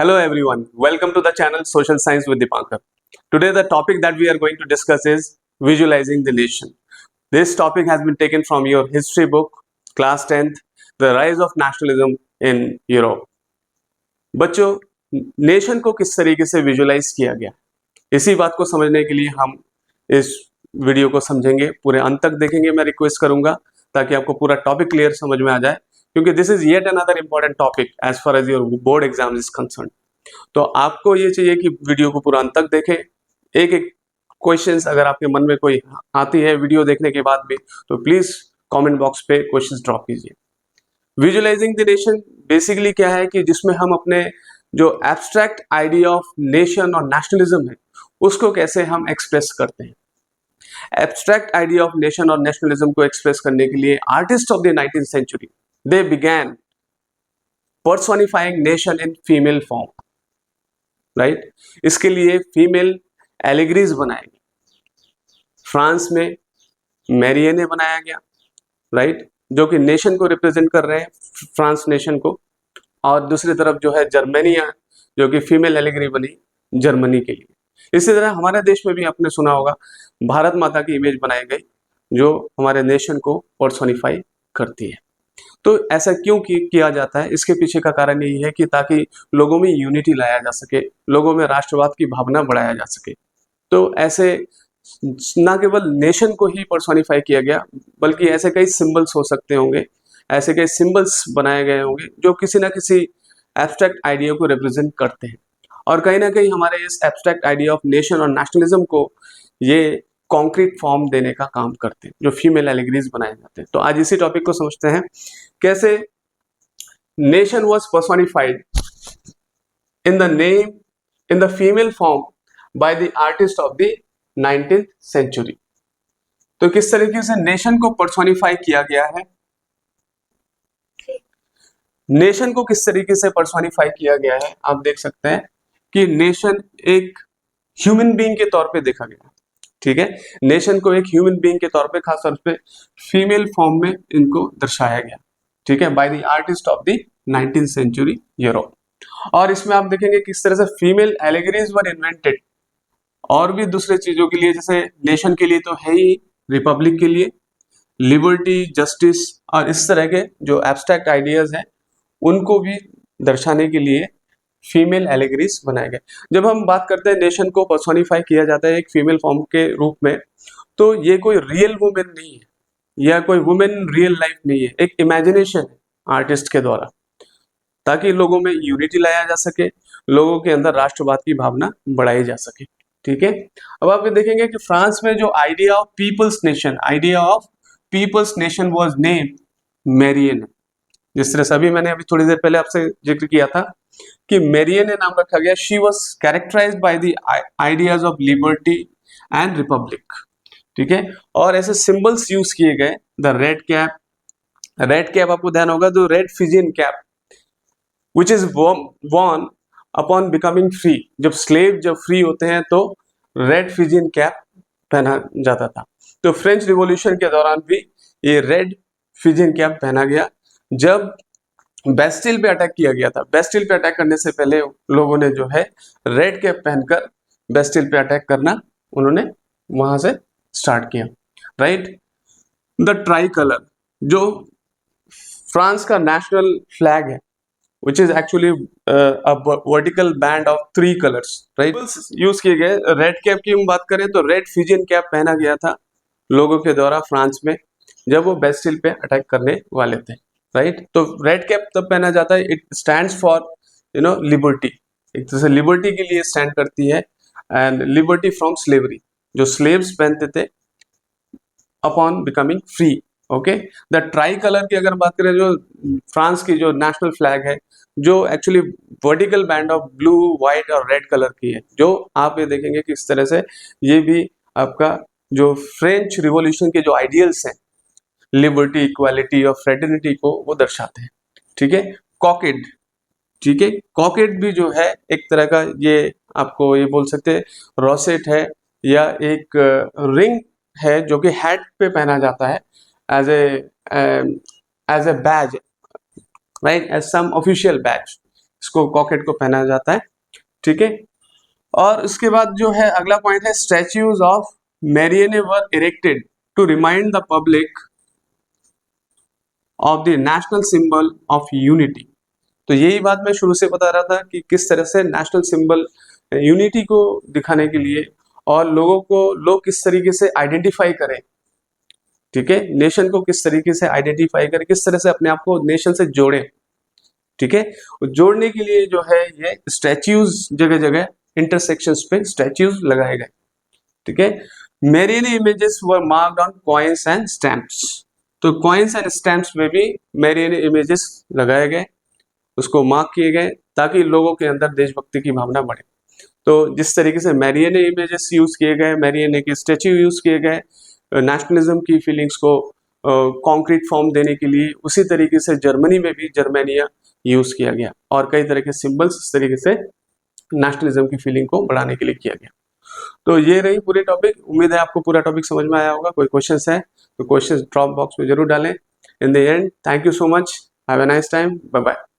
Hello everyone, welcome to the channel Social Science with Dipankar. Today the topic that we are going to discuss is visualizing the nation. This topic has been taken from your history book, class 10th, The Rise of Nationalism in Europe. बच्चों, nation को किस तरीके से visualise किया गया, इसी बात को समझने के लिए हम इस वीडियो को समझेंगे, पूरे अंत तक देखेंगे। मैं रिक्वेस्ट करूंगा ताकि आपको पूरा टॉपिक क्लियर समझ में आ जाए, क्योंकि this is yet another important topic as far as your board exam is concern. तो आपको ये चाहिए कि वीडियो को पूरा अंत तक देखें। एक एक क्वेश्चंस अगर आपके मन में कोई आती है वीडियो देखने के बाद भी, तो प्लीज कमेंट बॉक्स पे क्वेश्चंस ड्रॉप कीजिए। विजुअलाइजिंग द नेशन बेसिकली क्या है कि जिसमें हम अपने जो एब्स्ट्रैक्ट आइडिया ऑफ नेशन और नेशनलिज्म है उसको कैसे हम एक्सप्रेस करते हैं। एब्स्ट्रैक्ट आइडिया ऑफ नेशन और नेशनलिज्म को एक्सप्रेस करने के लिए artist of the 19th century they began personifying nation in female form, right. इसके लिए फीमेल एलिग्रीज बनाए गए। फ्रांस में मैरियने बनाया गया, राइट, जो कि नेशन को रिप्रेजेंट कर रहे हैं, फ्रांस नेशन को। और दूसरी तरफ जो है जर्मनिया, जो कि फीमेल एलिग्री बनी जर्मनी के लिए। इसी तरह हमारे देश में भी आपने सुना होगा भारत माता की इमेज बनाई गई, जो हमारे नेशन को पर्सोनिफाई करती है। तो ऐसा क्यों किया जाता है, इसके पीछे का कारण यही है कि ताकि लोगों में यूनिटी लाया जा सके, लोगों में राष्ट्रवाद की भावना बढ़ाया जा सके। तो ऐसे ना केवल नेशन को ही पर्सोनिफाई किया गया, बल्कि ऐसे कई सिंबल्स हो सकते होंगे, ऐसे कई सिंबल्स बनाए गए होंगे जो किसी ना किसी एब्स्ट्रैक्ट आइडिया को रिप्रेजेंट करते हैं। और कहीं ना कहीं हमारे इस एब्स्ट्रैक्ट आइडिया ऑफ नेशन और नेशनलिज्म को ये कॉन्क्रीट फॉर्म देने का काम करते हैं, जो फीमेल एलिग्रीज बनाए जाते हैं। तो आज इसी टॉपिक को समझते हैं, कैसे nation was personified in the name in the female form by the artist of the 19th century. तो किस तरीके से नेशन को पर्सोनिफाई किया गया है, नेशन को किस तरीके से पर्सोनिफाई किया गया है, आप देख सकते हैं कि नेशन एक ह्यूमन बीइंग के तौर पे देखा गया, ठीक है। नेशन को एक ह्यूमन बीइंग के तौर पे, खासतौर पे फीमेल फॉर्म में इनको दर्शाया गया, ठीक है, by the artist of the 19th century Europe. और इसमें आप देखेंगे किस तरह से फीमेल एलिगरीज वर इन्वेंटेड, और भी दूसरे चीजों के लिए, जैसे नेशन के लिए तो है ही, रिपब्लिक के लिए लिबर्टी, जस्टिस और इस तरह के जो एब्स्ट्रैक्ट आइडियाज हैं उनको भी दर्शाने के लिए फीमेल एलिगरीज बनाए गए। जब हम बात करते हैं नेशन को पर्सोनिफाई किया जाता है एक फीमेल फॉर्म के रूप में, तो ये कोई रियल वुमेन नहीं है या कोई वुमेन रियल लाइफ नहीं है, एक इमेजिनेशन है आर्टिस्ट के द्वारा, ताकि लोगों में यूनिटी लाया जा सके, लोगों के अंदर राष्ट्रवाद की भावना बढ़ाई जा सके, ठीक है। अब आप ये देखेंगे कि फ्रांस में जो idea of people's nation was named Marianne, जिस तरह से अभी मैंने अभी थोड़ी देर पहले आपसे जिक्र किया था कि मैरियने नाम रखा गया। She was characterised by the ideas of liberty and republic, ठीक है। और ऐसे सिंबल्स यूज किए गए, द रेड कैप आपको ध्यान होगा, जो red Phrygian cap which is worn upon becoming free. जब फ्री होते हैं तो रेड फिजियन कैप पहना जाता था। तो फ्रेंच रिवॉल्यूशन के दौरान भी ये रेड फिजियन कैप पहना गया। जब बेस्टिल पे अटैक किया गया था, बेस्टिल पे अटैक करने से पहले लोगों ने जो है रेड कैप पहनकर बेस्टिल पे अटैक करना उन्होंने वहां से स्टार्ट किया, राइट। द ट्राई कलर, जो फ्रांस का नेशनल फ्लैग है, which is actually a vertical band of 3 colors, right? Use किए गए। रेड कैप की हम बात करें तो रेड फिजियन कैप पहना गया था लोगों के द्वारा फ्रांस में जब वो बेस्टिल पे अटैक करने वाले थे, राइट। तो रेड कैप तब पहना जाता है, इट स्टैंड्स फॉर लिबर्टी, एक तरह से लिबर्टी के लिए स्टैंड करती है, एंड लिबर्टी फ्रॉम स्लेवरी, जो स्लेव्स पहनते थे upon becoming free, okay. The try colour की अगर बात करें, जो फ्रांस की जो नेशनल फ्लैग है, जो actually vertical band of blue, white और रेड कलर की है, जो आप ये देखेंगे कि इस तरह से ये भी आपका जो फ्रेंच रिवॉल्यूशन के जो आइडियल्स हैं, लिबर्टी, इक्वालिटी और फ्रेटर्निटी को वो दर्शाते हैं, ठीक है। कॉकेड, ठीक है, कॉकेड भी जो है एक तरह का, ये आपको ये बोल सकते हैं रोसेट है या एक रिंग है जो कि हेड पे पहना जाता है as a badge, right, as some official badge, इसको कॉकेट को पहनाया जाता है, ठीक है। और उसके बाद जो है अगला पॉइंट है statues of Marianne were erected to remind the public of the national symbol of unity. तो यही बात मैं शुरू से बता रहा था कि किस तरह से नेशनल सिंबल यूनिटी को दिखाने के लिए और लोग किस तरीके से आइडेंटिफाई करें, ठीक है, नेशन को किस तरीके से आइडेंटिफाई करें, किस तरह से अपने आप को नेशन से जोड़े, ठीक है। जोड़ने के लिए जो है ये स्टैच्यूज जगह जगह इंटरसेक्शंस पे स्टैच्यूज लगाए गए, ठीक है। Marianne images were marked on coins and stamps. तो कॉइन्स एंड स्टैम्प्स में भी मेरियन इमेजेस लगाए गए, उसको मार्क किए गए ताकि लोगों के अंदर देशभक्ति की भावना बढ़े। तो जिस तरीके से मेरियन इमेजेस यूज किए गए, मेरियन के स्टैच्यू यूज किए गए नेशनलिज्म की फीलिंग्स को कॉन्क्रीट फॉर्म देने के लिए, उसी तरीके से जर्मनी में भी जर्मेनिया यूज किया गया और कई तरह के सिंबल्स इस तरीके से नेशनलिज्म की फीलिंग को बढ़ाने के लिए किया गया। तो ये रही पूरी टॉपिक। उम्मीद है आपको पूरा टॉपिक समझ में आया होगा। कोई क्वेश्चंस है तो क्वेश्चंस ड्रॉप बॉक्स में जरूर डालें। In the end thank you so much, have a nice time, bye bye.